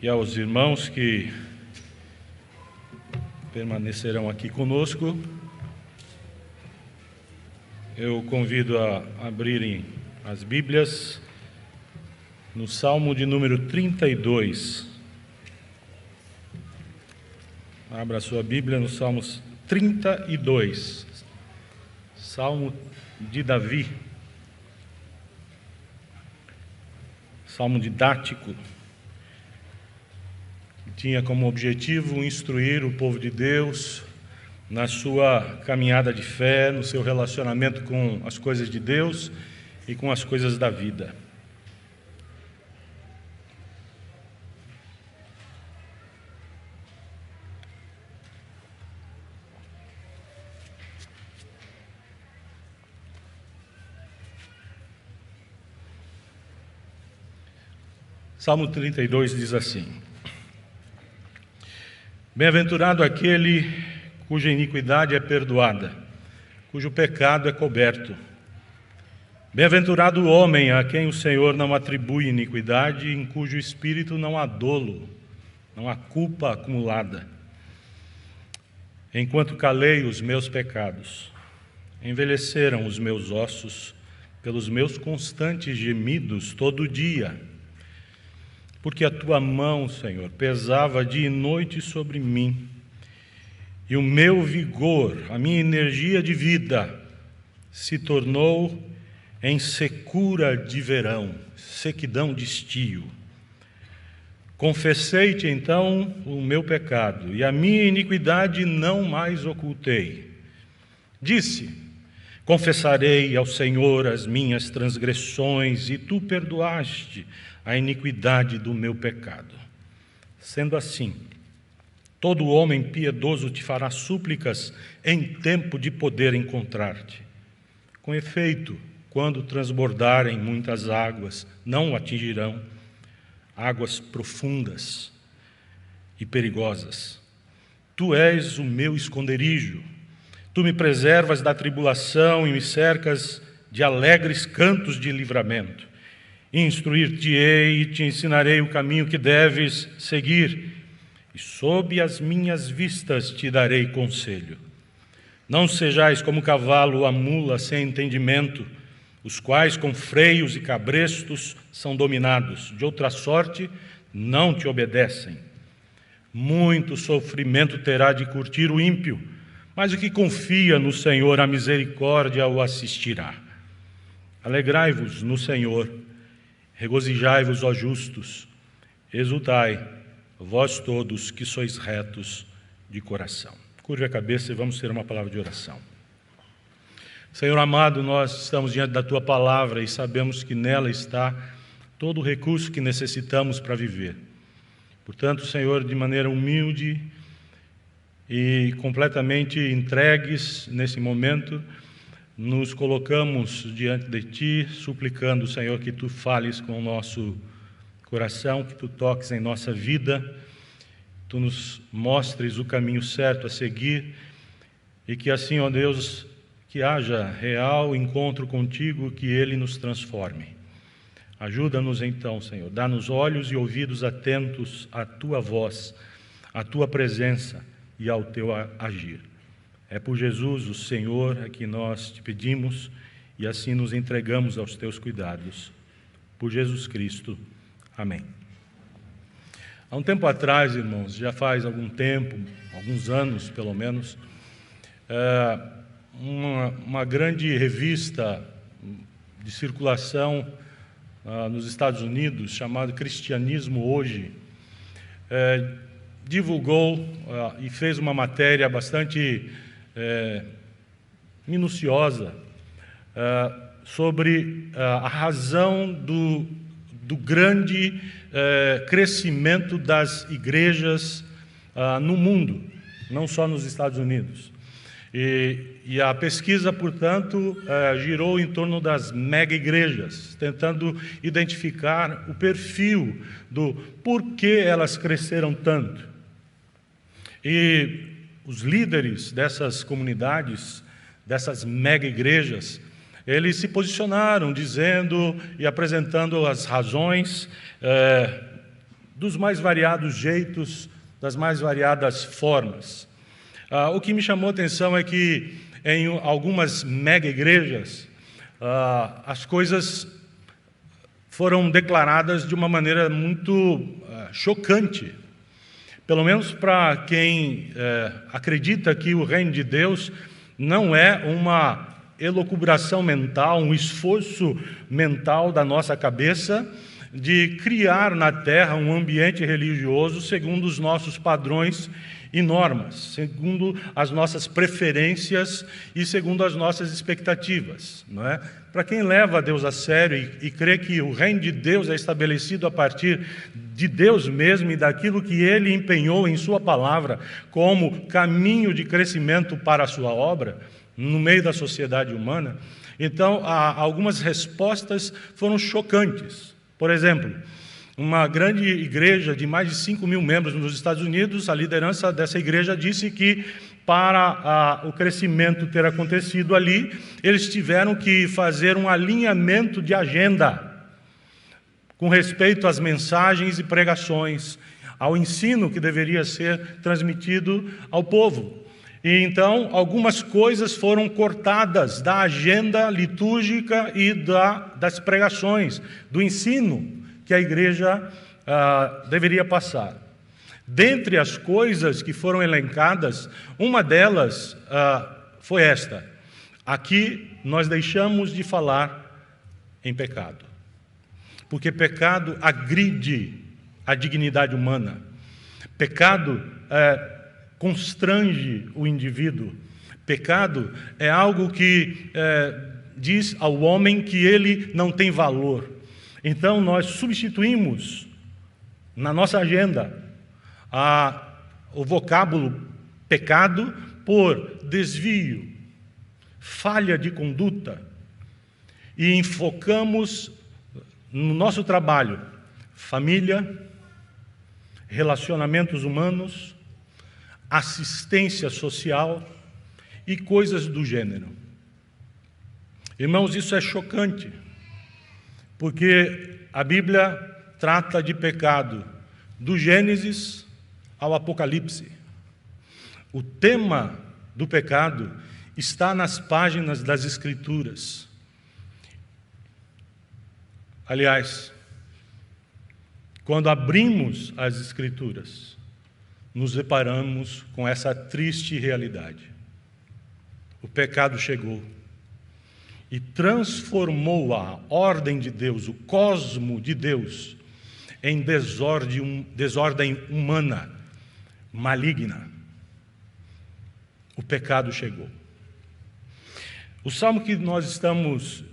e aos irmãos que permanecerão aqui conosco, eu convido a abrirem as Bíblias no Salmo de número 32. Abra a sua Bíblia no Salmo 32, Salmo de Davi, salmo didático, que tinha como objetivo instruir o povo de Deus na sua caminhada de fé, no seu relacionamento com as coisas de Deus e com as coisas da vida. Salmo 32 diz assim: Bem-aventurado aquele cuja iniquidade é perdoada, cujo pecado é coberto. Bem-aventurado o homem a quem o Senhor não atribui iniquidade, em cujo espírito não há dolo, não há culpa acumulada. Enquanto calei os meus pecados, envelheceram os meus ossos pelos meus constantes gemidos todo dia. Porque a tua mão, Senhor, pesava dia e noite sobre mim, e o meu vigor, a minha energia de vida, se tornou em secura de verão, sequidão de estio. Confessei-te então o meu pecado, e a minha iniquidade não mais ocultei. Disse: confessarei ao Senhor as minhas transgressões, e tu perdoaste a iniquidade do meu pecado. Sendo assim, todo homem piedoso te fará súplicas em tempo de poder encontrar-te. Com efeito, quando transbordarem muitas águas, não o atingirão, águas profundas e perigosas. Tu és o meu esconderijo, tu me preservas da tribulação e me cercas de alegres cantos de livramento. Instruir-te-ei e te ensinarei o caminho que deves seguir, e sob as minhas vistas te darei conselho. Não sejais como o cavalo ou a mula sem entendimento, os quais com freios e cabrestos são dominados, de outra sorte não te obedecem. Muito sofrimento terá de curtir o ímpio, mas o que confia no Senhor, a misericórdia o assistirá. Alegrai-vos no Senhor, regozijai-vos, ó justos, exultai, vós todos que sois retos de coração. Curve a cabeça e vamos ter uma palavra de oração. Senhor amado, nós estamos diante da Tua palavra e sabemos que nela está todo o recurso que necessitamos para viver. Portanto, Senhor, de maneira humilde e completamente entregues nesse momento, nos colocamos diante de Ti, suplicando, Senhor, que Tu fales com o nosso coração, que Tu toques em nossa vida, Tu nos mostres o caminho certo a seguir e que assim, ó Deus, que haja real encontro contigo, que Ele nos transforme. Ajuda-nos então, Senhor, dá-nos olhos e ouvidos atentos à Tua voz, à Tua presença e ao Teu agir. É por Jesus, o Senhor, a que nós te pedimos e assim nos entregamos aos teus cuidados. Por Jesus Cristo. Amém. Há um tempo atrás, irmãos, já faz algum tempo, alguns anos pelo menos, uma grande revista de circulação nos Estados Unidos, chamada Cristianismo Hoje, divulgou e fez uma matéria bastante minuciosa sobre a razão do grande crescimento das igrejas no mundo, não só nos Estados Unidos. E a pesquisa, portanto, girou em torno das mega-igrejas, tentando identificar o perfil do porquê elas cresceram tanto. E os líderes dessas comunidades, dessas mega-igrejas, eles se posicionaram dizendo e apresentando as razões dos mais variados jeitos, das mais variadas formas. O que me chamou a atenção é que em algumas mega igrejas, as coisas foram declaradas de uma maneira muito chocante. Pelo menos para quem acredita que o reino de Deus não é uma elucubração mental, um esforço mental da nossa cabeça de criar na terra um ambiente religioso segundo os nossos padrões e normas, segundo as nossas preferências e segundo as nossas expectativas, não é? Para quem leva Deus a sério e crê que o reino de Deus é estabelecido a partir de Deus mesmo e daquilo que Ele empenhou em Sua palavra como caminho de crescimento para a Sua obra, no meio da sociedade humana, então algumas respostas foram chocantes. Por exemplo, uma grande igreja de mais de 5 mil membros nos Estados Unidos, a liderança dessa igreja disse que para o crescimento ter acontecido ali, eles tiveram que fazer um alinhamento de agenda com respeito às mensagens e pregações, ao ensino que deveria ser transmitido ao povo. E então, algumas coisas foram cortadas da agenda litúrgica e das pregações, do ensino que a igreja deveria passar. Dentre as coisas que foram elencadas, uma delas foi esta: aqui nós deixamos de falar em pecado, porque pecado agride a dignidade humana, pecado constrange o indivíduo, pecado é algo que diz ao homem que ele não tem valor. Então nós substituímos na nossa agenda o vocábulo pecado por desvio, falha de conduta, e enfocamos no nosso trabalho família, relacionamentos humanos, assistência social e coisas do gênero. Irmãos, isso é chocante, porque a Bíblia trata de pecado do Gênesis ao Apocalipse. O tema do pecado está nas páginas das Escrituras. Aliás, quando abrimos as Escrituras, nos deparamos com essa triste realidade. O pecado chegou e transformou a ordem de Deus, o cosmo de Deus, em desordem humana, maligna. O pecado chegou. O salmo que nós estamos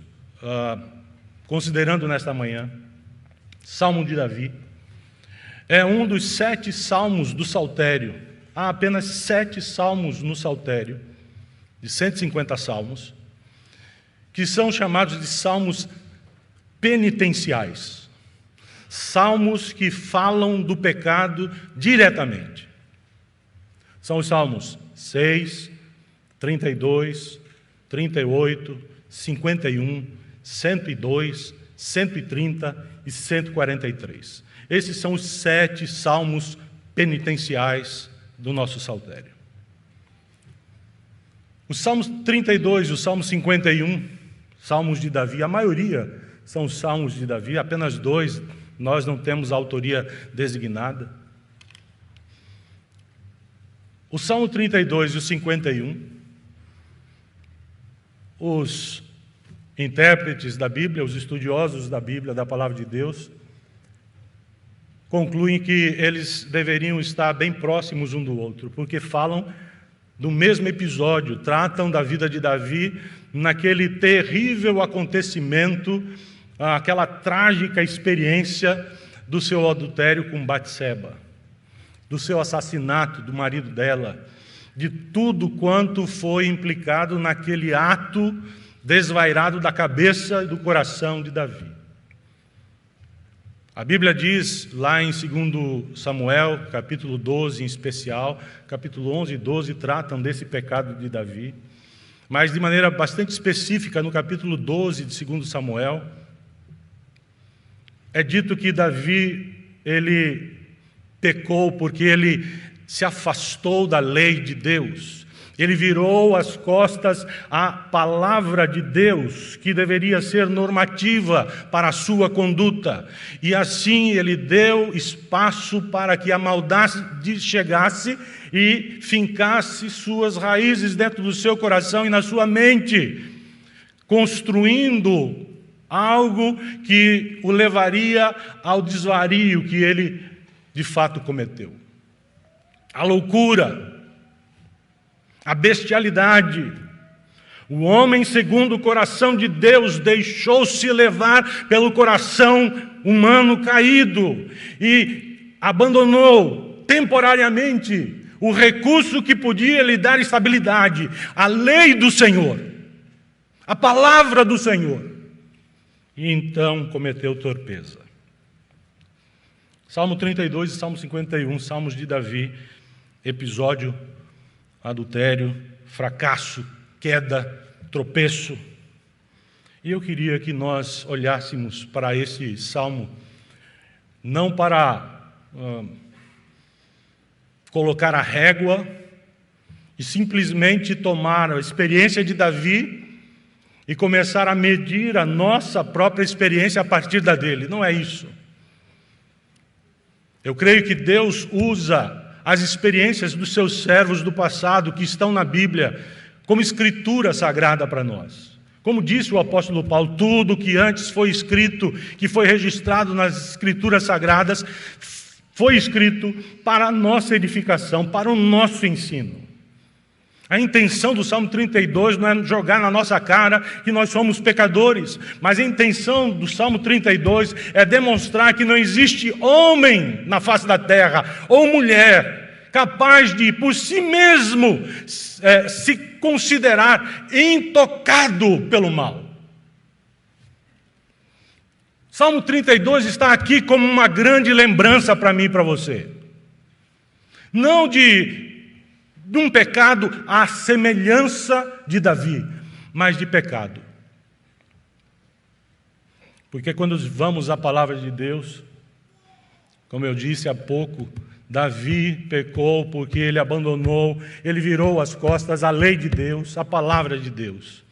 considerando nesta manhã, Salmo de Davi, é um dos 7 salmos do Saltério. Há apenas 7 salmos no Saltério, de 150 salmos, que são chamados de salmos penitenciais. Salmos que falam do pecado diretamente. São os salmos 6, 32, 38, 51, 102, 130 e 143. Esses são os 7 salmos penitenciais do nosso saltério. Os salmos 32 e o salmo 51, salmos de Davi, a maioria são os salmos de Davi, apenas 2 nós não temos autoria designada. O salmo 32 e o 51, os intérpretes da Bíblia, os estudiosos da Bíblia, da Palavra de Deus, concluem que eles deveriam estar bem próximos um do outro, porque falam do mesmo episódio, tratam da vida de Davi naquele terrível acontecimento, aquela trágica experiência do seu adultério com Batseba, do seu assassinato do marido dela, de tudo quanto foi implicado naquele ato desvairado da cabeça e do coração de Davi. A Bíblia diz, lá em 2 Samuel, capítulo 12 em especial, capítulo 11 e 12 tratam desse pecado de Davi, mas de maneira bastante específica, no capítulo 12 de 2 Samuel, é dito que Davi ele pecou porque ele se afastou da lei de Deus. Ele virou as costas à palavra de Deus, que deveria ser normativa para a sua conduta. E assim ele deu espaço para que a maldade chegasse e fincasse suas raízes dentro do seu coração e na sua mente, construindo algo que o levaria ao desvario que ele de fato cometeu. A loucura, a bestialidade. O homem, segundo o coração de Deus, deixou-se levar pelo coração humano caído e abandonou temporariamente o recurso que podia lhe dar estabilidade, a lei do Senhor, a palavra do Senhor. E então cometeu torpeza. Salmo 32 e Salmo 51, salmos de Davi, episódio, adultério, fracasso, queda, tropeço. E eu queria que nós olhássemos para esse salmo, não para colocar a régua e simplesmente tomar a experiência de Davi e começar a medir a nossa própria experiência a partir da dele. Não é isso. Eu creio que Deus usa as experiências dos seus servos do passado, que estão na Bíblia, como escritura sagrada para nós. Como disse o apóstolo Paulo, tudo que antes foi escrito, que foi registrado nas escrituras sagradas, foi escrito para a nossa edificação, para o nosso ensino. A intenção do Salmo 32 não é jogar na nossa cara que nós somos pecadores, mas a intenção do Salmo 32 é demonstrar que não existe homem na face da terra, ou mulher, capaz de, por si mesmo, se considerar intocado pelo mal. Salmo 32 está aqui como uma grande lembrança para mim e para você. Não de um pecado à semelhança de Davi, mas de pecado. Porque quando vamos à palavra de Deus, como eu disse há pouco, Davi pecou porque ele abandonou, ele virou as costas à lei de Deus, à palavra de Deus.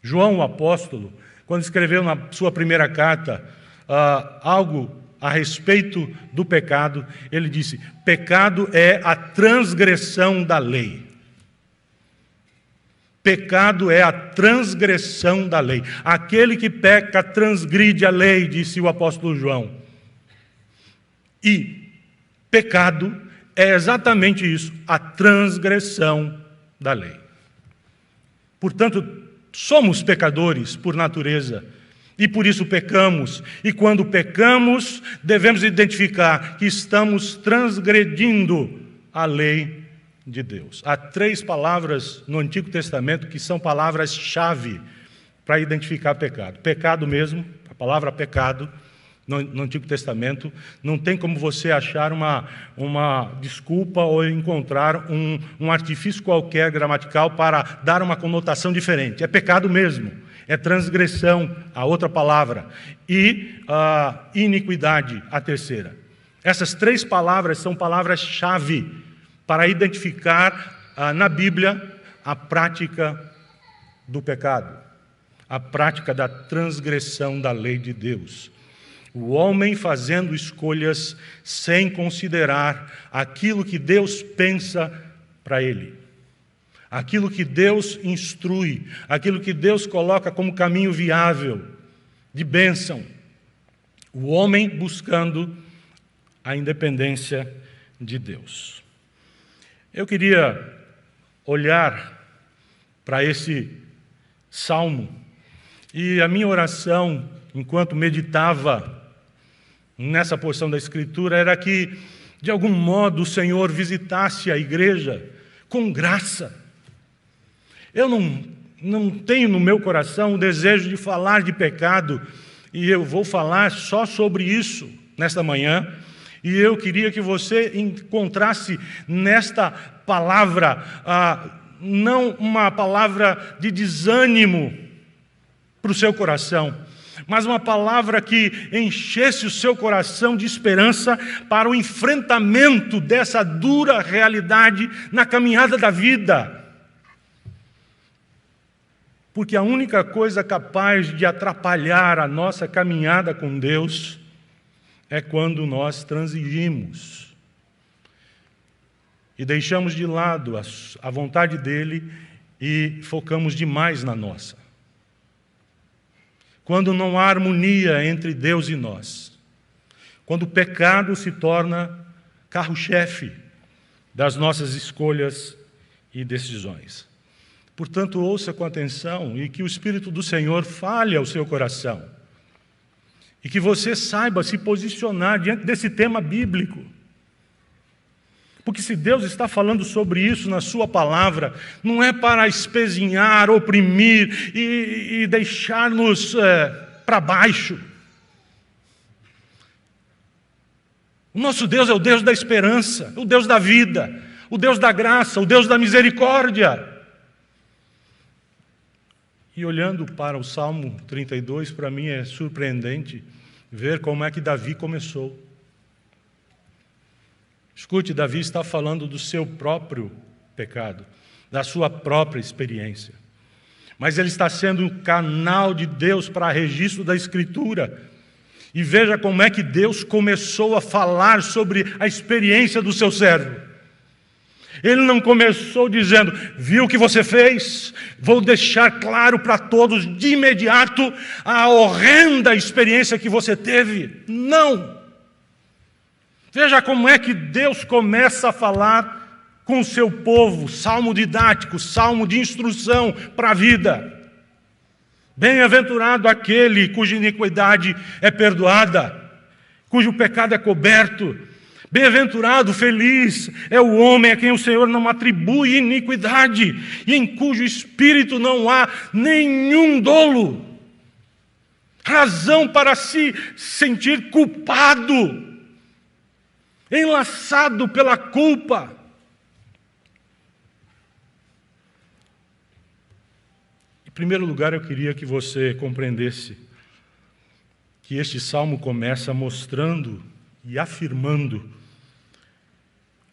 João, o apóstolo, quando escreveu na sua primeira carta algo a respeito do pecado, ele disse: pecado é a transgressão da lei. Pecado é a transgressão da lei. Aquele que peca transgride a lei, disse o apóstolo João. E pecado é exatamente isso, a transgressão da lei. Portanto, somos pecadores por natureza. E por isso pecamos. E quando pecamos, devemos identificar que estamos transgredindo a lei de Deus. Há 3 palavras no Antigo Testamento que são palavras-chave para identificar pecado. Pecado mesmo, a palavra pecado, no Antigo Testamento, não tem como você achar uma desculpa ou encontrar um artifício qualquer gramatical para dar uma conotação diferente. É pecado mesmo. É transgressão, a outra palavra, e iniquidade, a terceira. Essas 3 palavras são palavras-chave para identificar na Bíblia a prática do pecado, a prática da transgressão da lei de Deus. O homem fazendo escolhas sem considerar aquilo que Deus pensa para ele. Aquilo que Deus instrui, aquilo que Deus coloca como caminho viável, de bênção. O homem buscando a independência de Deus. Eu queria olhar para esse salmo, e a minha oração, enquanto meditava nessa porção da Escritura, era que, de algum modo, o Senhor visitasse a igreja com graça. Eu não tenho no meu coração o desejo de falar de pecado, e eu vou falar só sobre isso nesta manhã, e eu queria que você encontrasse nesta palavra, não uma palavra de desânimo para o seu coração, mas uma palavra que enchesse o seu coração de esperança para o enfrentamento dessa dura realidade na caminhada da vida. Porque a única coisa capaz de atrapalhar a nossa caminhada com Deus é quando nós transigimos e deixamos de lado a vontade dele e focamos demais na nossa. Quando não há harmonia entre Deus e nós. Quando o pecado se torna carro-chefe das nossas escolhas e decisões. Portanto, ouça com atenção e que o Espírito do Senhor fale ao seu coração. E que você saiba se posicionar diante desse tema bíblico. Porque se Deus está falando sobre isso na sua palavra, não é para espezinhar, oprimir e deixar-nos para baixo. O nosso Deus é o Deus da esperança, o Deus da vida, o Deus da graça, o Deus da misericórdia. E olhando para o Salmo 32, para mim é surpreendente ver como é que Davi começou. Escute, Davi está falando do seu próprio pecado, da sua própria experiência. Mas ele está sendo um canal de Deus para registro da Escritura. E veja como é que Deus começou a falar sobre a experiência do seu servo. Ele não começou dizendo, viu o que você fez? Vou deixar claro para todos de imediato a horrenda experiência que você teve. Não! Veja como é que Deus começa a falar com o seu povo, salmo didático, salmo de instrução para a vida. Bem-aventurado aquele cuja iniquidade é perdoada, cujo pecado é coberto. Bem-aventurado, feliz é o homem a quem o Senhor não atribui iniquidade e em cujo espírito não há nenhum dolo. Razão para se sentir culpado, enlaçado pela culpa. Em primeiro lugar, eu queria que você compreendesse que este salmo começa mostrando e afirmando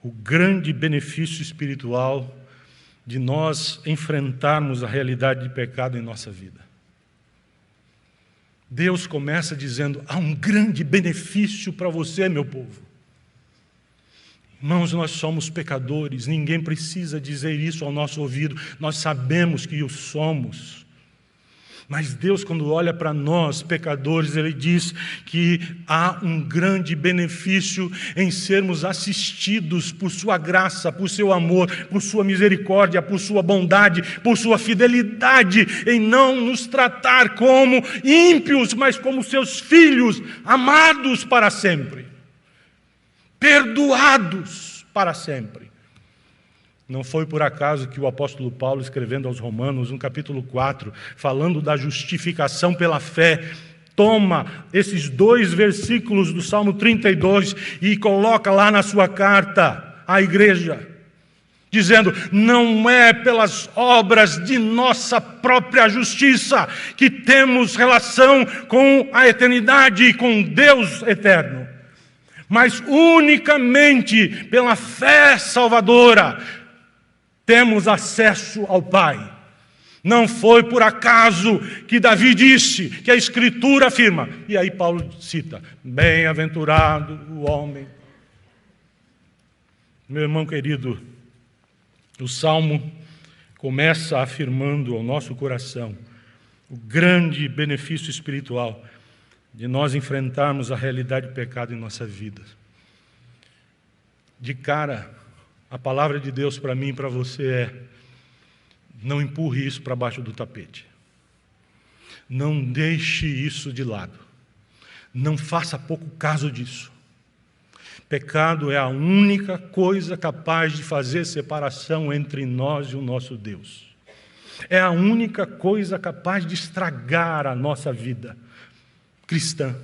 o grande benefício espiritual de nós enfrentarmos a realidade de pecado em nossa vida. Deus começa dizendo, há um grande benefício para você, meu povo. Irmãos, nós somos pecadores, ninguém precisa dizer isso ao nosso ouvido, nós sabemos que o somos. Mas Deus, quando olha para nós, pecadores, Ele diz que há um grande benefício em sermos assistidos por sua graça, por seu amor, por sua misericórdia, por sua bondade, por sua fidelidade, em não nos tratar como ímpios, mas como seus filhos, amados para sempre, perdoados para sempre. Não foi por acaso que o apóstolo Paulo, escrevendo aos Romanos, no capítulo 4, falando da justificação pela fé, toma esses 2 versículos do Salmo 32 e coloca lá na sua carta à igreja, dizendo, não é pelas obras de nossa própria justiça que temos relação com a eternidade e com Deus eterno, mas unicamente pela fé salvadora, temos acesso ao Pai. Não foi por acaso que Davi disse, que a Escritura afirma. E aí Paulo cita, bem-aventurado o homem. Meu irmão querido, o Salmo começa afirmando ao nosso coração o grande benefício espiritual de nós enfrentarmos a realidade do pecado em nossa vida. De cara, a palavra de Deus para mim e para você é, não empurre isso para baixo do tapete. Não deixe isso de lado. Não faça pouco caso disso. Pecado é a única coisa capaz de fazer separação entre nós e o nosso Deus. É a única coisa capaz de estragar a nossa vida cristã.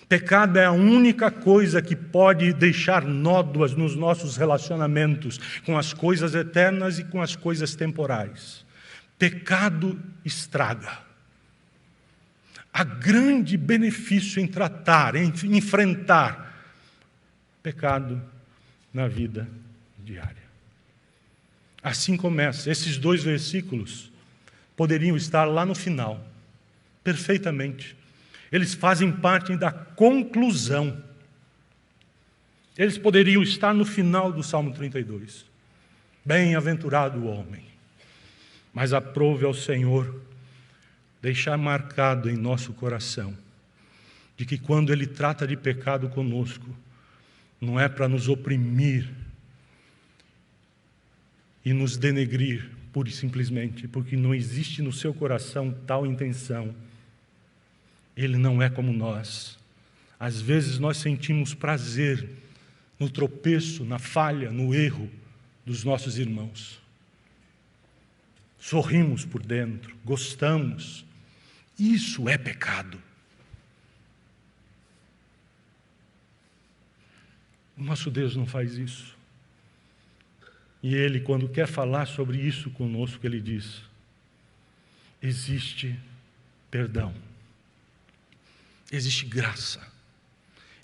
Pecado é a única coisa que pode deixar nódoas nos nossos relacionamentos com as coisas eternas e com as coisas temporais. Pecado estraga. há grande benefício em tratar, em enfrentar pecado na vida diária. Assim começa. Esses 2 versículos poderiam estar lá no final, perfeitamente. Eles fazem parte da conclusão. Eles poderiam estar no final do Salmo 32. Bem-aventurado o homem. Mas aprove ao Senhor deixar marcado em nosso coração de que quando Ele trata de pecado conosco, não é para nos oprimir e nos denegrir, pura e simplesmente, porque não existe no seu coração tal intenção. Ele não é como nós. Às vezes nós sentimos prazer no tropeço, na falha, no erro dos nossos irmãos. Sorrimos por dentro, gostamos. Isso é pecado. O nosso Deus não faz isso. E Ele, quando quer falar sobre isso conosco, Ele diz: existe perdão, existe graça,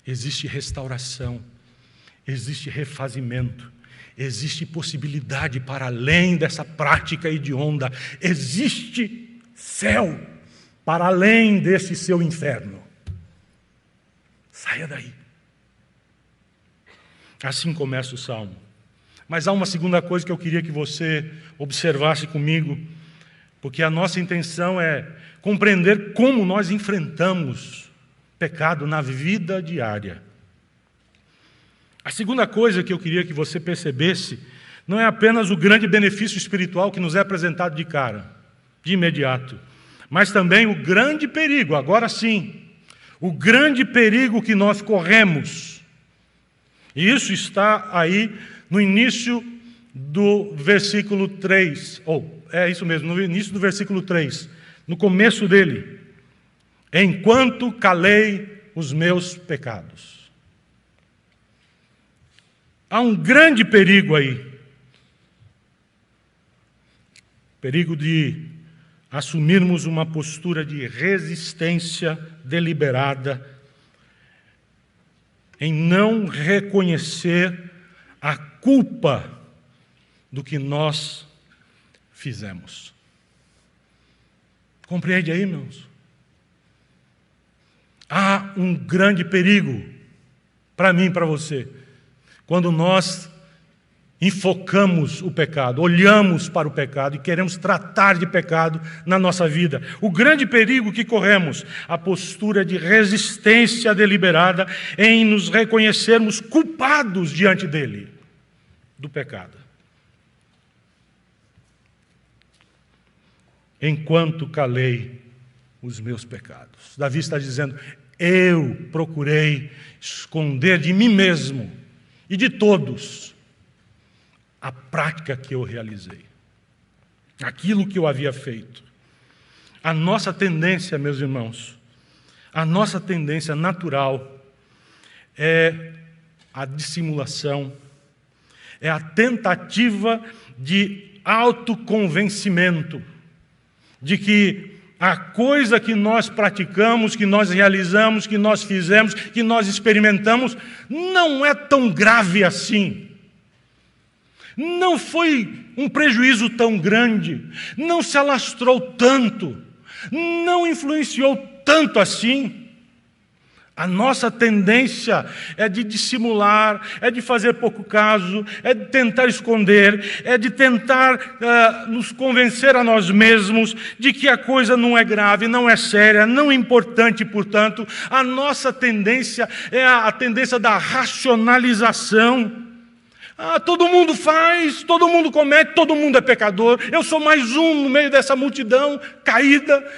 existe restauração, existe refazimento, existe possibilidade para além dessa prática hedionda, existe céu para além desse seu inferno. Saia daí. Assim começa o Salmo. Mas há uma segunda coisa que eu queria que você observasse comigo, porque a nossa intenção é compreender como nós enfrentamos pecado na vida diária. A segunda coisa que eu queria que você percebesse não é apenas o grande benefício espiritual que nos é apresentado de cara, de imediato, mas também o grande perigo, agora sim, o grande perigo que nós corremos. E isso está aí no início do versículo 3, é isso mesmo, no início do versículo 3, no começo dele. Enquanto calei os meus pecados. Há um grande perigo aí. Perigo de assumirmos uma postura de resistência deliberada em não reconhecer a culpa do que nós fizemos. Compreende aí, irmãos? Há um grande perigo para mim e para você, quando nós enfocamos o pecado, olhamos para o pecado e queremos tratar de pecado na nossa vida. O grande perigo que corremos, a postura de resistência deliberada em nos reconhecermos culpados diante dele, do pecado. Enquanto calei os meus pecados. Davi está dizendo: eu procurei esconder de mim mesmo e de todos a prática que eu realizei, aquilo que eu havia feito. A nossa tendência, meus irmãos, a nossa tendência natural é a dissimulação, é a tentativa de autoconvencimento de que a coisa que nós praticamos, que nós realizamos, que nós fizemos, que nós experimentamos, não é tão grave assim. Não foi um prejuízo tão grande, não se alastrou tanto, não influenciou tanto assim. A nossa tendência é de dissimular, é de fazer pouco caso, é de tentar esconder, é de tentar nos convencer a nós mesmos de que a coisa não é grave, não é séria, não é importante, portanto. A nossa tendência é a tendência da racionalização. Todo mundo faz, todo mundo comete, todo mundo é pecador. Eu sou mais um no meio dessa multidão caída.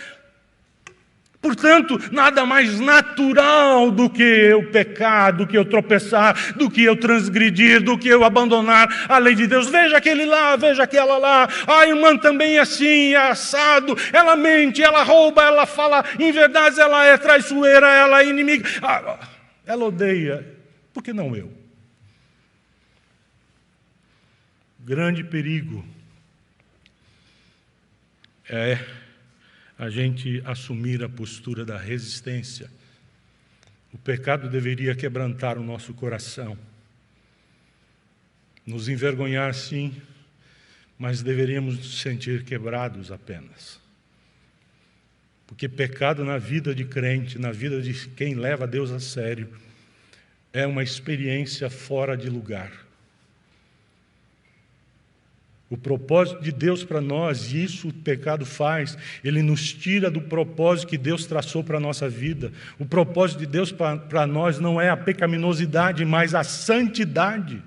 Portanto, nada mais natural do que eu pecar, do que eu tropeçar, do que eu transgredir, do que eu abandonar a lei de Deus. Veja aquele lá, veja aquela lá. A irmã também é assim, é assado. Ela mente, ela rouba, ela fala inverdades, ela é traiçoeira, ela é inimiga. Ela odeia. Por que não eu? Grande perigo é a gente assumir a postura da resistência. O pecado deveria quebrantar o nosso coração, nos envergonhar, sim, mas deveríamos nos sentir quebrados apenas. Porque pecado na vida de crente, na vida de quem leva Deus a sério, é uma experiência fora de lugar. O propósito de Deus para nós, e isso o pecado faz, ele nos tira do propósito que Deus traçou para a nossa vida. O propósito de Deus para nós não é a pecaminosidade, mas a santidade.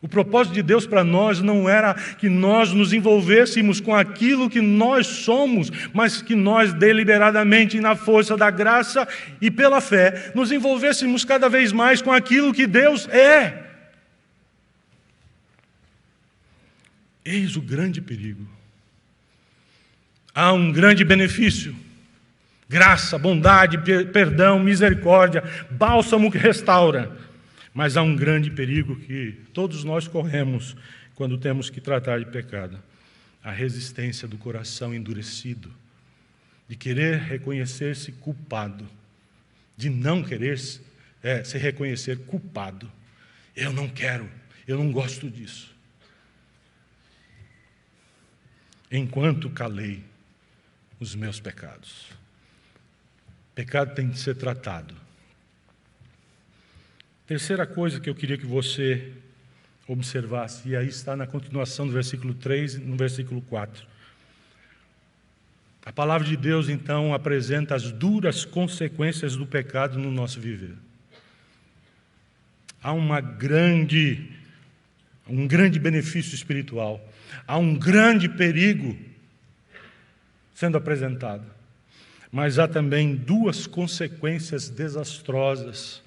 O propósito de Deus para nós não era que nós nos envolvêssemos com aquilo que nós somos, mas que nós deliberadamente, na força da graça e pela fé, nos envolvêssemos cada vez mais com aquilo que Deus é. Eis o grande perigo. Há um grande benefício: graça, bondade, perdão, misericórdia, bálsamo que restaura. Mas há um grande perigo que todos nós corremos quando temos que tratar de pecado: a resistência do coração endurecido, de querer reconhecer-se culpado, de não querer se reconhecer culpado. Eu não quero, eu não gosto disso. Enquanto calei os meus pecados. Pecado tem de ser tratado. Terceira coisa que eu queria que você observasse, e aí está na continuação do versículo 3 e no versículo 4. A palavra de Deus, então, apresenta as duras consequências do pecado no nosso viver. Há um grande benefício espiritual. Há um grande perigo sendo apresentado. Mas há também duas consequências desastrosas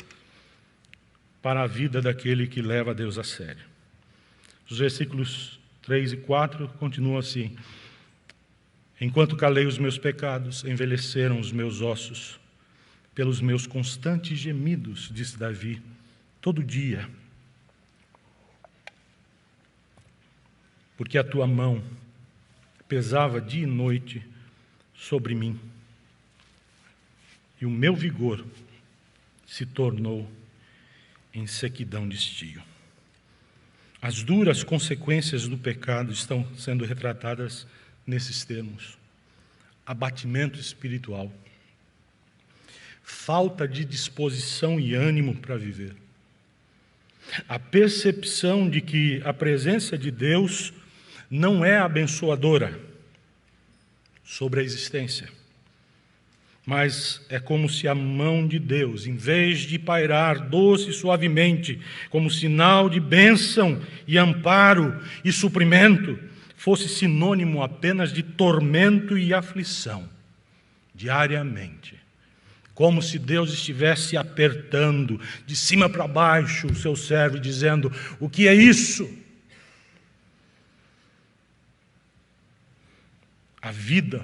para a vida daquele que leva a Deus a sério. Os versículos 3 e 4 continuam assim: enquanto calei os meus pecados, envelheceram os meus ossos, pelos meus constantes gemidos, disse Davi, todo dia. Porque a tua mão pesava dia e noite sobre mim, e o meu vigor se tornou em sequidão de estio. As duras consequências do pecado estão sendo retratadas nesses termos: abatimento espiritual, falta de disposição e ânimo para viver, a percepção de que a presença de Deus não é abençoadora sobre a existência, mas é como se a mão de Deus, em vez de pairar doce e suavemente, como sinal de bênção e amparo e suprimento, fosse sinônimo apenas de tormento e aflição, diariamente. Como se Deus estivesse apertando de cima para baixo o seu servo, dizendo: o que é isso? A vida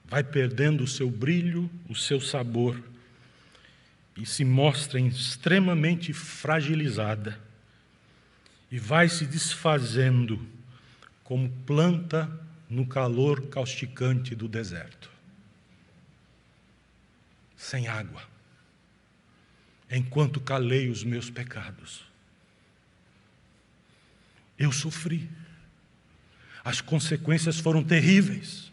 vai perdendo o seu brilho, o seu sabor, e se mostra extremamente fragilizada, e vai se desfazendo como planta no calor causticante do deserto, sem água, enquanto calei os meus pecados. Eu sofri, as consequências foram terríveis.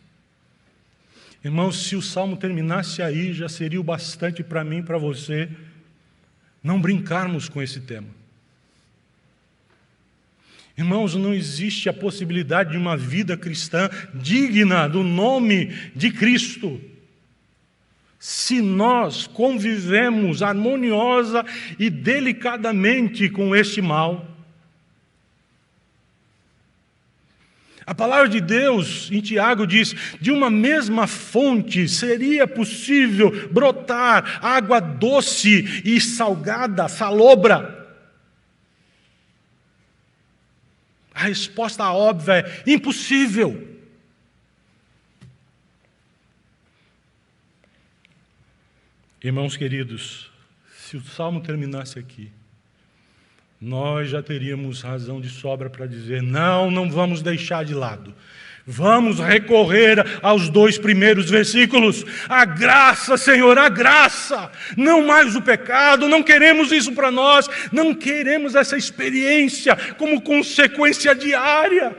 Irmãos, se o Salmo terminasse aí, já seria o bastante para mim e para você não brincarmos com esse tema. Irmãos, não existe a possibilidade de uma vida cristã digna do nome de Cristo se nós convivemos harmoniosa e delicadamente com este mal. A palavra de Deus, em Tiago, diz: de uma mesma fonte seria possível brotar água doce e salgada, salobra. A resposta óbvia é: impossível. Irmãos queridos, se o Salmo terminasse aqui, nós já teríamos razão de sobra para dizer: não vamos deixar de lado, Vamos recorrer aos 2 primeiros versículos. A graça, Senhor, a graça. Não mais o pecado. Não queremos isso para nós. Não queremos essa experiência como consequência diária.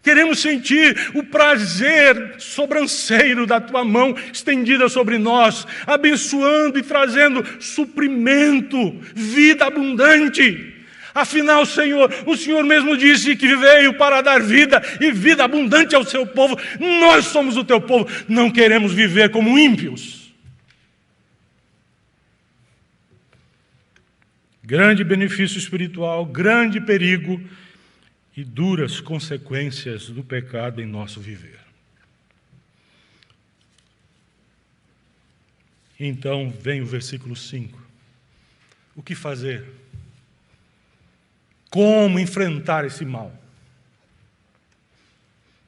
Queremos sentir o prazer sobranceiro da Tua mão estendida sobre nós, abençoando e trazendo suprimento, vida abundante. Afinal, Senhor, o Senhor mesmo disse que veio para dar vida e vida abundante ao seu povo. Nós somos o Teu povo, não queremos viver como ímpios. Grande benefício espiritual, grande perigo e duras consequências do pecado em nosso viver. Então vem o versículo 5. O que fazer? Como enfrentar esse mal?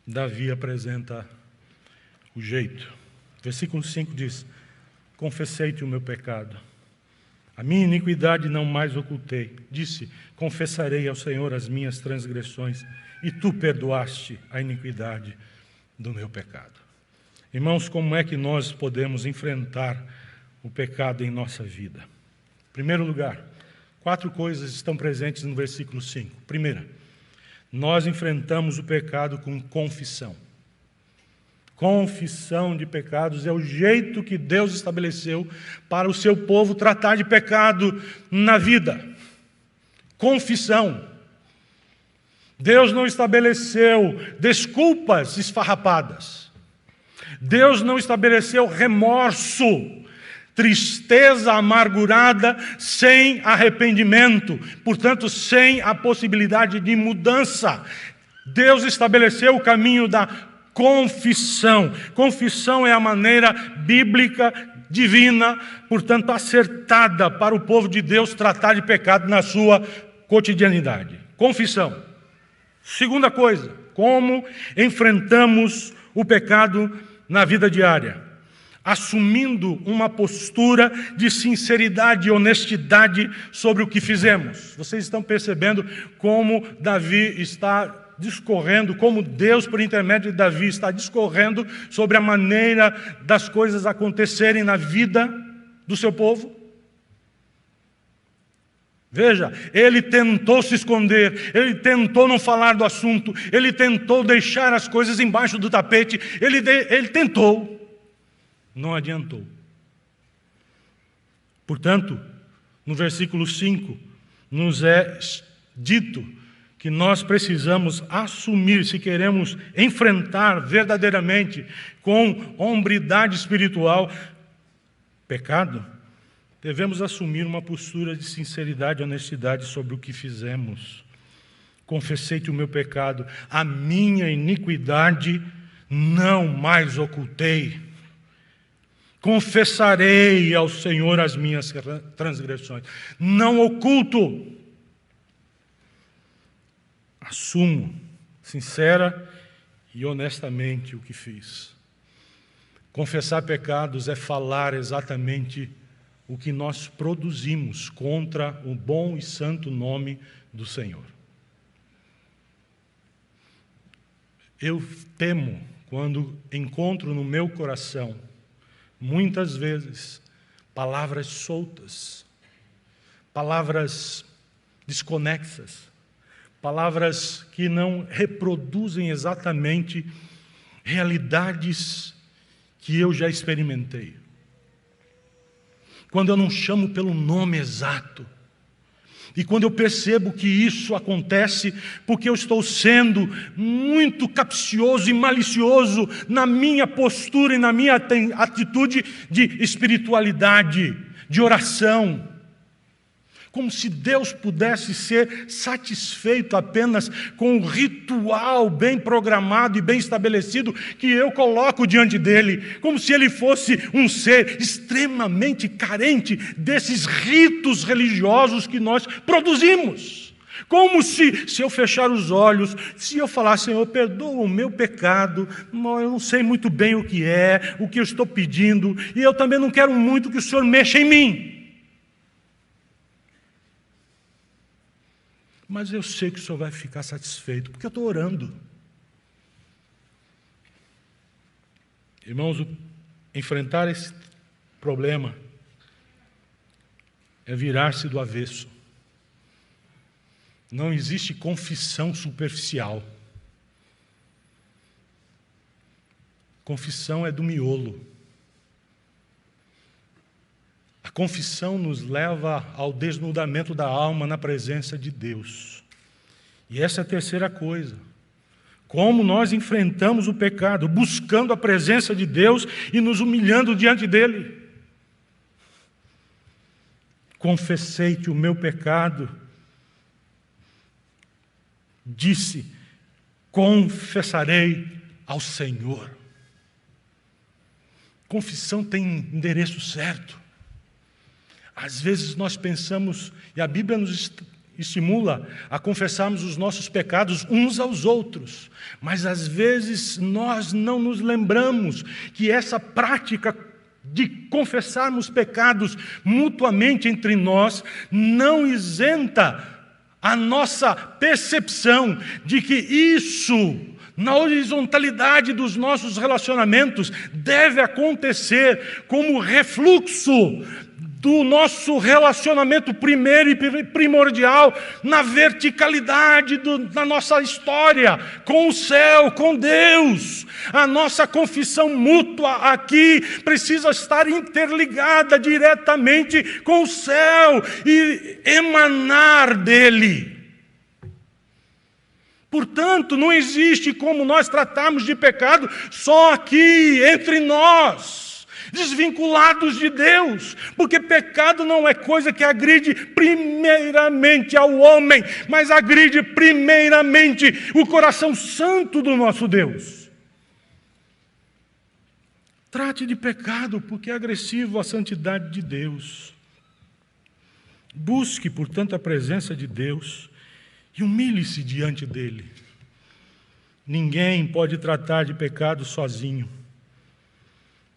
Davi apresenta o jeito. Versículo 5 diz: confessei-te o meu pecado, a minha iniquidade não mais ocultei. Disse: confessarei ao Senhor as minhas transgressões, e tu perdoaste a iniquidade do meu pecado. Irmãos, como é que nós podemos enfrentar o pecado em nossa vida? Em primeiro lugar, 4 coisas estão presentes no versículo 5. Primeira, nós enfrentamos o pecado com confissão. Confissão de pecados é o jeito que Deus estabeleceu para o seu povo tratar de pecado na vida. Confissão. Deus não estabeleceu desculpas esfarrapadas. Deus não estabeleceu remorso, tristeza amargurada sem arrependimento, portanto, sem a possibilidade de mudança. Deus estabeleceu o caminho da confissão. Confissão é a maneira bíblica, divina, portanto, acertada para o povo de Deus tratar de pecado na sua cotidianidade. Confissão. Segunda coisa, como enfrentamos o pecado na vida diária? Assumindo uma postura de sinceridade e honestidade sobre o que fizemos. Vocês estão percebendo como Davi está discorrendo, como Deus, por intermédio de Davi, está discorrendo sobre a maneira das coisas acontecerem na vida do seu povo? Veja, ele tentou se esconder, ele tentou não falar do assunto, ele tentou deixar as coisas embaixo do tapete, ele tentou. Não adiantou. Portanto, no versículo 5, nos é dito que nós precisamos assumir, se queremos enfrentar verdadeiramente com hombridade espiritual pecado, devemos assumir uma postura de sinceridade e honestidade sobre o que fizemos. Confessei-te o meu pecado, a minha iniquidade não mais ocultei. Confessarei ao Senhor as minhas transgressões. Não oculto. Assumo, sincera e honestamente, o que fiz. Confessar pecados é falar exatamente o que nós produzimos contra o bom e santo nome do Senhor. Eu temo quando encontro no meu coração muitas vezes palavras soltas, palavras desconexas, palavras que não reproduzem exatamente realidades que eu já experimentei. Quando eu não chamo pelo nome exato, e quando eu percebo que isso acontece porque eu estou sendo muito capcioso e malicioso na minha postura e na minha atitude de espiritualidade, de oração. Como se Deus pudesse ser satisfeito apenas com o ritual bem programado e bem estabelecido que eu coloco diante dele. Como se ele fosse um ser extremamente carente desses ritos religiosos que nós produzimos. Como se eu fechar os olhos, se eu falar: Senhor, perdoa o meu pecado, eu não sei muito bem o que é, o que eu estou pedindo, e eu também não quero muito que o Senhor mexa em mim. Mas eu sei que o Senhor vai ficar satisfeito, porque eu estou orando. Irmãos, enfrentar esse problema é virar-se do avesso. Não existe confissão superficial. Confissão é do miolo. A confissão nos leva ao desnudamento da alma na presença de Deus. E essa é a terceira coisa. Como nós enfrentamos o pecado, buscando a presença de Deus e nos humilhando diante dele. Confessei-te o meu pecado. Disse, confessarei ao Senhor. Confissão tem endereço certo. Às vezes nós pensamos, e a Bíblia nos estimula a confessarmos os nossos pecados uns aos outros, mas às vezes nós não nos lembramos que essa prática de confessarmos pecados mutuamente entre nós não isenta a nossa percepção de que isso, na horizontalidade dos nossos relacionamentos, deve acontecer como refluxo do nosso relacionamento primeiro e primordial, na verticalidade da nossa história, com o céu, com Deus. A nossa confissão mútua aqui precisa estar interligada diretamente com o céu e emanar dele. Portanto, não existe como nós tratarmos de pecado só aqui, entre nós, desvinculados de Deus, porque pecado não é coisa que agride primeiramente ao homem, mas agride primeiramente o coração santo do nosso Deus. Trate de pecado, porque é agressivo à santidade de Deus. Busque, portanto, a presença de Deus e humilhe-se diante dele. Ninguém pode tratar de pecado sozinho.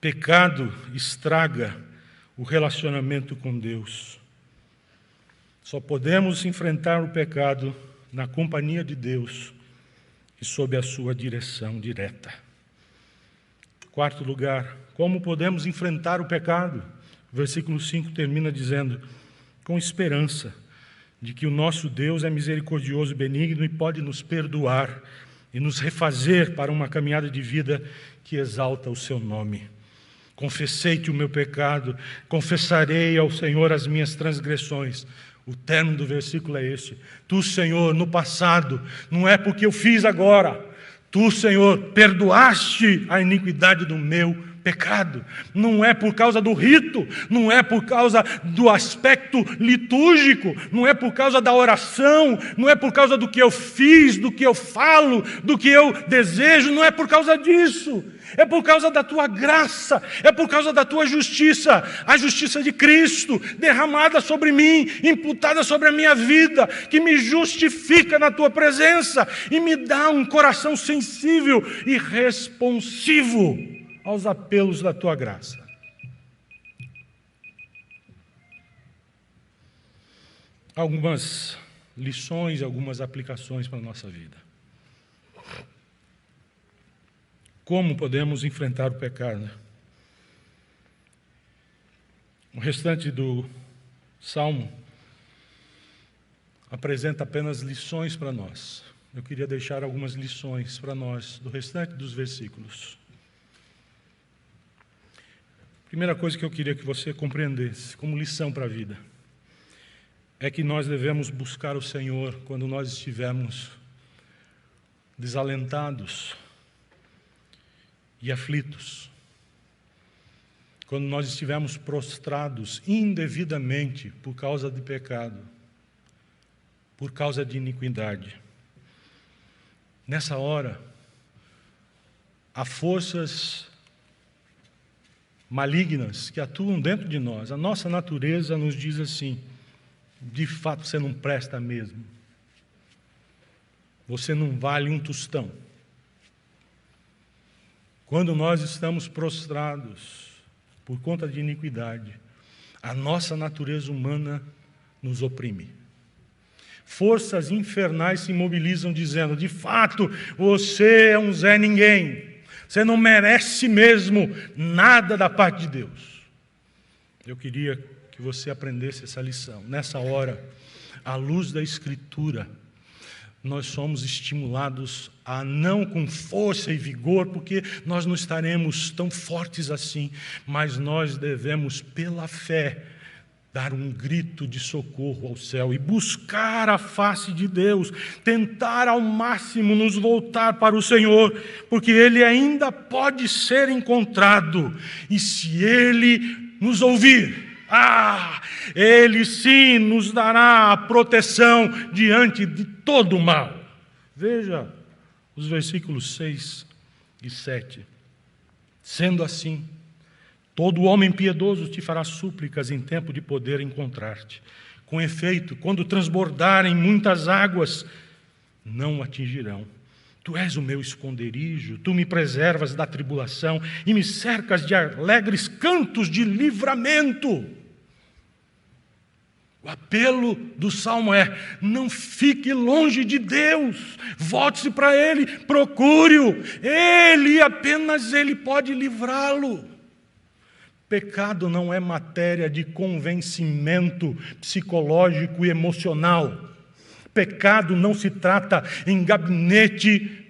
Pecado estraga o relacionamento com Deus. Só podemos enfrentar o pecado na companhia de Deus e sob a sua direção direta. Quarto lugar, como podemos enfrentar o pecado? O versículo 5 termina dizendo, com esperança de que o nosso Deus é misericordioso e benigno e pode nos perdoar e nos refazer para uma caminhada de vida que exalta o seu nome. Confessei-te o meu pecado, confessarei ao Senhor as minhas transgressões. O término do versículo é este. Tu, Senhor, no passado, não é porque eu fiz agora. Tu, Senhor, perdoaste a iniquidade do meu pecado. Não é por causa do rito, não é por causa do aspecto litúrgico, não é por causa da oração, não é por causa do que eu fiz, do que eu falo, do que eu desejo, não é por causa disso. É por causa da tua graça, é por causa da tua justiça, a justiça de Cristo derramada sobre mim, imputada sobre a minha vida, que me justifica na tua presença e me dá um coração sensível e responsivo aos apelos da tua graça. Algumas lições, algumas aplicações para a nossa vida. Como podemos enfrentar o pecado? O restante do Salmo apresenta apenas lições para nós. Eu queria deixar algumas lições para nós do restante dos versículos. Primeira coisa que eu queria que você compreendesse, como lição para a vida, é que nós devemos buscar o Senhor quando nós estivermos desalentados e aflitos, quando nós estivermos prostrados indevidamente por causa de pecado, por causa de iniquidade. Nessa hora, há forças malignas que atuam dentro de nós. A nossa natureza nos diz assim, de fato você não presta mesmo. Você não vale um tostão. Quando nós estamos prostrados por conta de iniquidade, a nossa natureza humana nos oprime. Forças infernais se mobilizam dizendo, de fato, você é um Zé Ninguém. Você não merece mesmo nada da parte de Deus. Eu queria que você aprendesse essa lição. Nessa hora, à luz da Escritura, nós somos estimulados a não com força e vigor, porque nós não estaremos tão fortes assim, mas nós devemos, pela fé, dar um grito de socorro ao céu e buscar a face de Deus, tentar ao máximo nos voltar para o Senhor, porque Ele ainda pode ser encontrado, e se Ele nos ouvir, Ele sim nos dará a proteção diante de todo o mal. Veja os versículos 6 e 7. Sendo assim, todo homem piedoso te fará súplicas em tempo de poder encontrar-te. Com efeito, quando transbordarem muitas águas, não o atingirão. Tu és o meu esconderijo, tu me preservas da tribulação e me cercas de alegres cantos de livramento. O apelo do Salmo é: não fique longe de Deus, volte-se para Ele, procure-o, apenas Ele pode livrá-lo. Pecado não é matéria de convencimento psicológico e emocional. Pecado não se trata em gabinete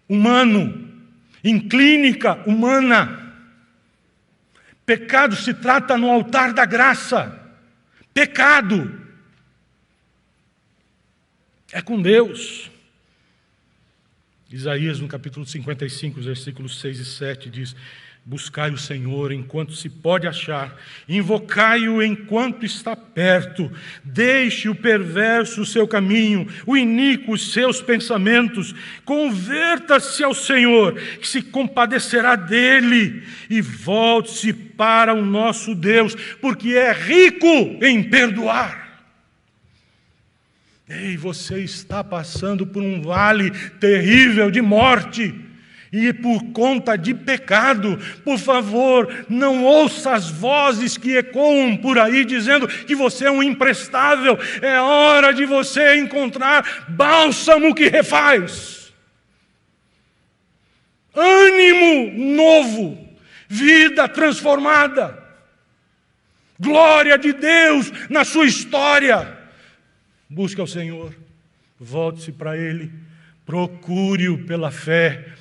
humano, em clínica humana. Pecado se trata no altar da graça. Pecado é com Deus. Isaías, no capítulo 55, versículos 6 e 7, diz: buscai o Senhor enquanto se pode achar, invocai-o enquanto está perto, deixe o perverso o seu caminho, o iníquo os seus pensamentos, converta-se ao Senhor, que se compadecerá dele, e volte-se para o nosso Deus, porque é rico em perdoar. Ei, você está passando por um vale terrível de morte, e por conta de pecado. Por favor, não ouça as vozes que ecoam por aí dizendo que você é um imprestável. É hora de você encontrar bálsamo que refaz, ânimo novo, vida transformada, glória de Deus na sua história. Busque ao Senhor, volte-se para Ele, procure-o pela fé.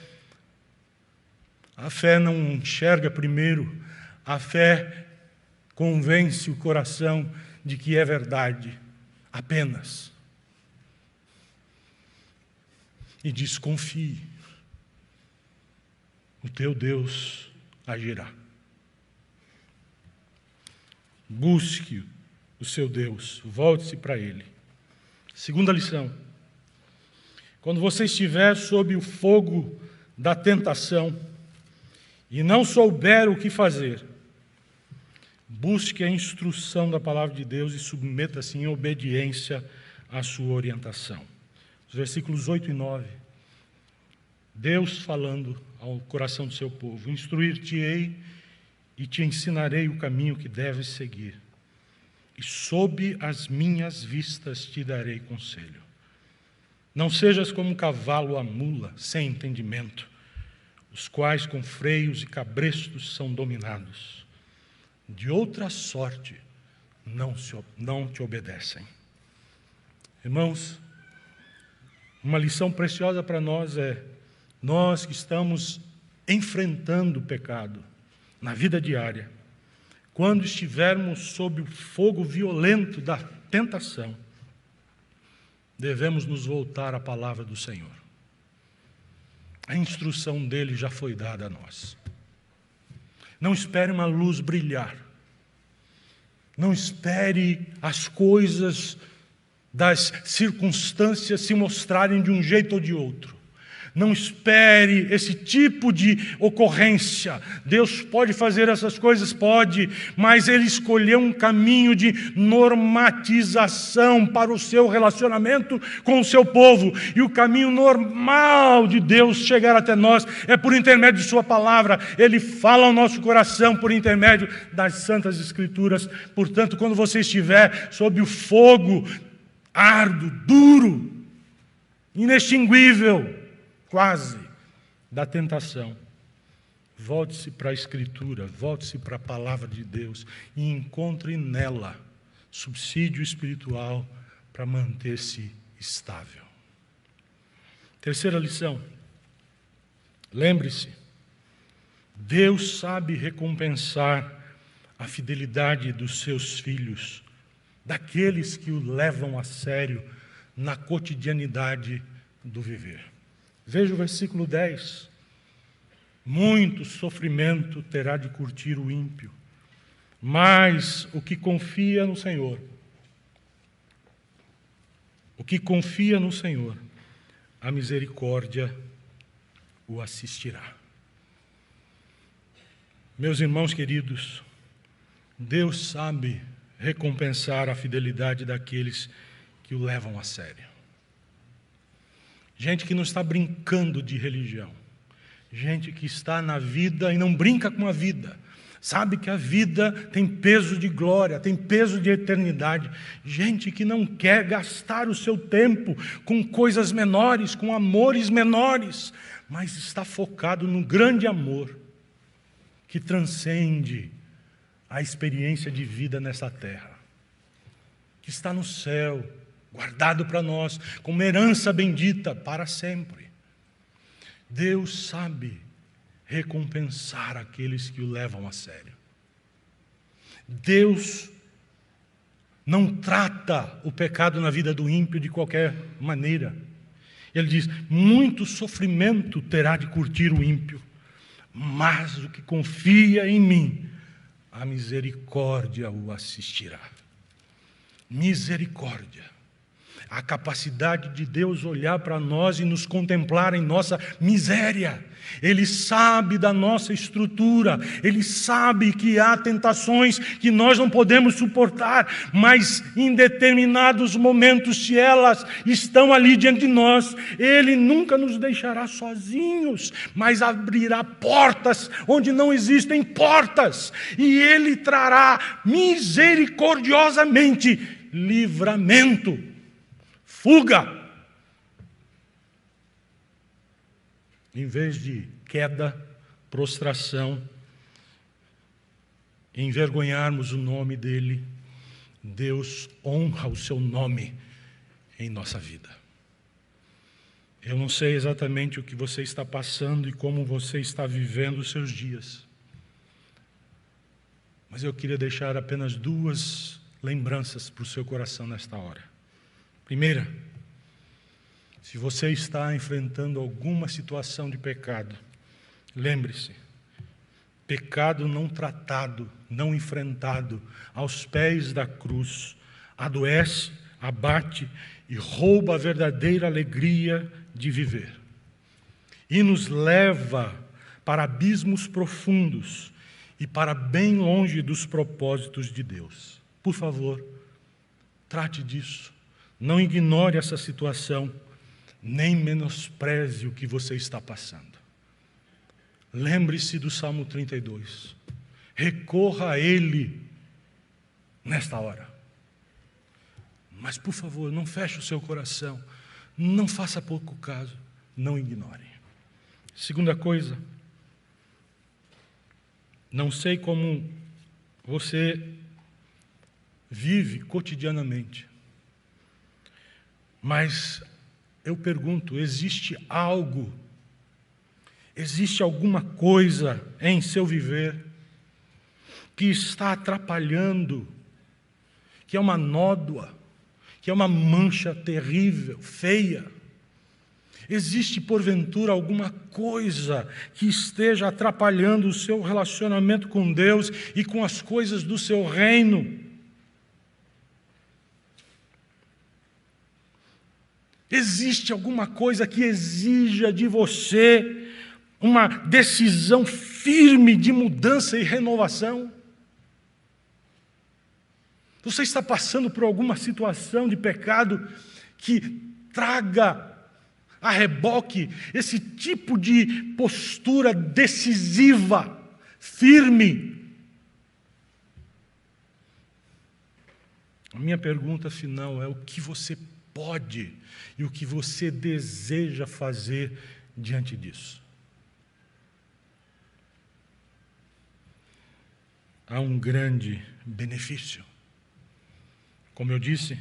A fé não enxerga primeiro, a fé convence o coração de que é verdade, apenas. E diz: confie, o teu Deus agirá. Busque o seu Deus, volte-se para Ele. Segunda lição: quando você estiver sob o fogo da tentação e não souber o que fazer, busque a instrução da palavra de Deus e submeta-se em obediência à sua orientação. Os versículos 8 e 9, Deus falando ao coração do seu povo: instruir-te-ei e te ensinarei o caminho que deves seguir, e sob as minhas vistas te darei conselho. Não sejas como um cavalo à mula, sem entendimento, os quais com freios e cabrestos são dominados. De outra sorte não te obedecem. Irmãos, uma lição preciosa para nós é: nós que estamos enfrentando o pecado na vida diária, quando estivermos sob o fogo violento da tentação, devemos nos voltar à palavra do Senhor. A instrução dele já foi dada a nós. Não espere uma luz brilhar. Não espere as coisas das circunstâncias se mostrarem de um jeito ou de outro. Não espere esse tipo de ocorrência. Deus pode fazer essas coisas? Pode, mas Ele escolheu um caminho de normatização para o seu relacionamento com o seu povo. E o caminho normal de Deus chegar até nós é por intermédio de Sua palavra. Ele fala ao nosso coração por intermédio das Santas Escrituras. Portanto, quando você estiver sob o fogo árduo, duro, inextinguível, quase, da tentação, volte-se para a Escritura, volte-se para a Palavra de Deus e encontre nela subsídio espiritual para manter-se estável. Terceira lição. Lembre-se, Deus sabe recompensar a fidelidade dos seus filhos, daqueles que o levam a sério na cotidianidade do viver. Veja o versículo 10. Muito sofrimento terá de curtir o ímpio, mas o que confia no Senhor, a misericórdia o assistirá. Meus irmãos queridos, Deus sabe recompensar a fidelidade daqueles que o levam a sério. Gente que não está brincando de religião, gente que está na vida e não brinca com a vida, sabe que a vida tem peso de glória, tem peso de eternidade. Gente que não quer gastar o seu tempo com coisas menores, com amores menores, mas está focado no grande amor que transcende a experiência de vida nessa terra, que está no céu, guardado para nós, como herança bendita para sempre. Deus sabe recompensar aqueles que o levam a sério. Deus não trata o pecado na vida do ímpio de qualquer maneira. Ele diz: muito sofrimento terá de curtir o ímpio, mas o que confia em mim, a misericórdia o assistirá. Misericórdia. A capacidade de Deus olhar para nós e nos contemplar em nossa miséria. Ele sabe da nossa estrutura, Ele sabe que há tentações que nós não podemos suportar, mas em determinados momentos, se elas estão ali diante de nós, Ele nunca nos deixará sozinhos, mas abrirá portas onde não existem portas, e Ele trará misericordiosamente livramento, fuga. Em vez de queda, prostração, envergonharmos o nome dEle, Deus honra o seu nome em nossa vida. Eu não sei exatamente o que você está passando e como você está vivendo os seus dias, mas eu queria deixar apenas duas lembranças para o seu coração nesta hora. Primeira, se você está enfrentando alguma situação de pecado, lembre-se, pecado não tratado, não enfrentado aos pés da cruz, adoece, abate e rouba a verdadeira alegria de viver. E nos leva para abismos profundos e para bem longe dos propósitos de Deus. Por favor, trate disso. Não ignore essa situação, nem menospreze o que você está passando. Lembre-se do Salmo 32. Recorra a Ele nesta hora. Mas, por favor, não feche o seu coração. Não faça pouco caso. Não ignore. Segunda coisa. Não sei como você vive cotidianamente, mas eu pergunto, existe alguma coisa em seu viver que está atrapalhando, que é uma nódoa, que é uma mancha terrível, feia? Existe, porventura, alguma coisa que esteja atrapalhando o seu relacionamento com Deus e com as coisas do seu reino? Existe alguma coisa que exija de você uma decisão firme de mudança e renovação? Você está passando por alguma situação de pecado que traga a reboque esse tipo de postura decisiva, firme? A minha pergunta final é: o que você pode e o que você deseja fazer diante disso? há um grande benefício. Como eu disse,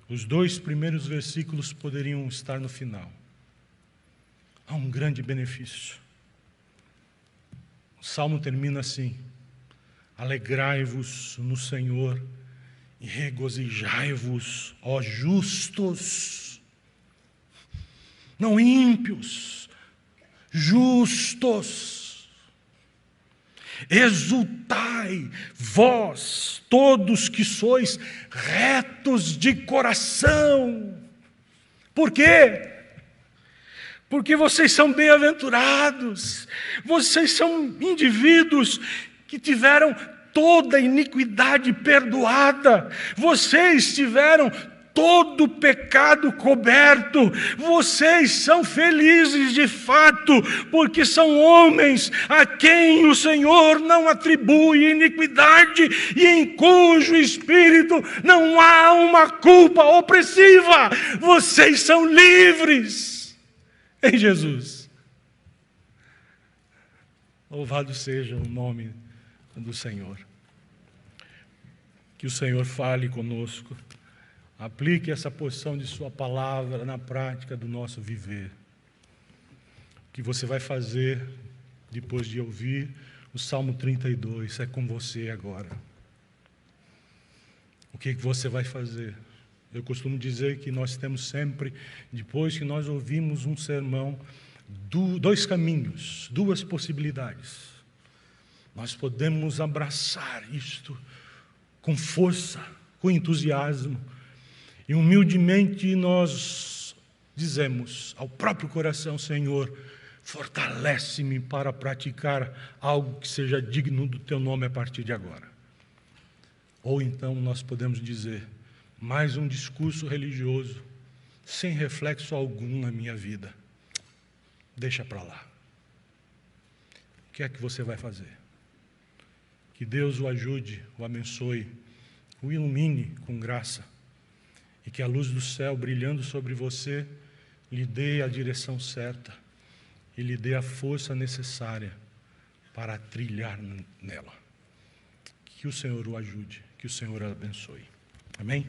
os 2 primeiros versículos poderiam estar no final. Há um grande benefício. O Salmo termina assim: alegrai-vos no Senhor e regozijai-vos, ó justos, não ímpios, justos. Exultai, vós, todos que sois retos de coração. Por quê? Porque vocês são bem-aventurados, vocês são indivíduos que tiveram toda a iniquidade perdoada, vocês tiveram todo o pecado coberto, vocês são felizes de fato, porque são homens a quem o Senhor não atribui iniquidade e em cujo espírito não há uma culpa opressiva. Vocês são livres em Jesus. Louvado seja o nome do Senhor. Que o Senhor fale conosco, aplique essa porção de sua palavra na prática do nosso viver. O que você vai fazer depois de ouvir o Salmo 32 é com você agora. O que você vai fazer? Eu costumo dizer que nós temos sempre, depois que nós ouvimos um sermão, 2 caminhos, 2 possibilidades. Nós podemos abraçar isto com força, com entusiasmo, e humildemente nós dizemos ao próprio coração: Senhor, fortalece-me para praticar algo que seja digno do Teu nome a partir de agora. Ou então nós podemos dizer: mais um discurso religioso, sem reflexo algum na minha vida. Deixa para lá. O que é que você vai fazer? Que Deus o ajude, o abençoe, o ilumine com graça, e que a luz do céu brilhando sobre você lhe dê a direção certa e lhe dê a força necessária para trilhar nela. Que o Senhor o ajude, que o Senhor o abençoe. Amém?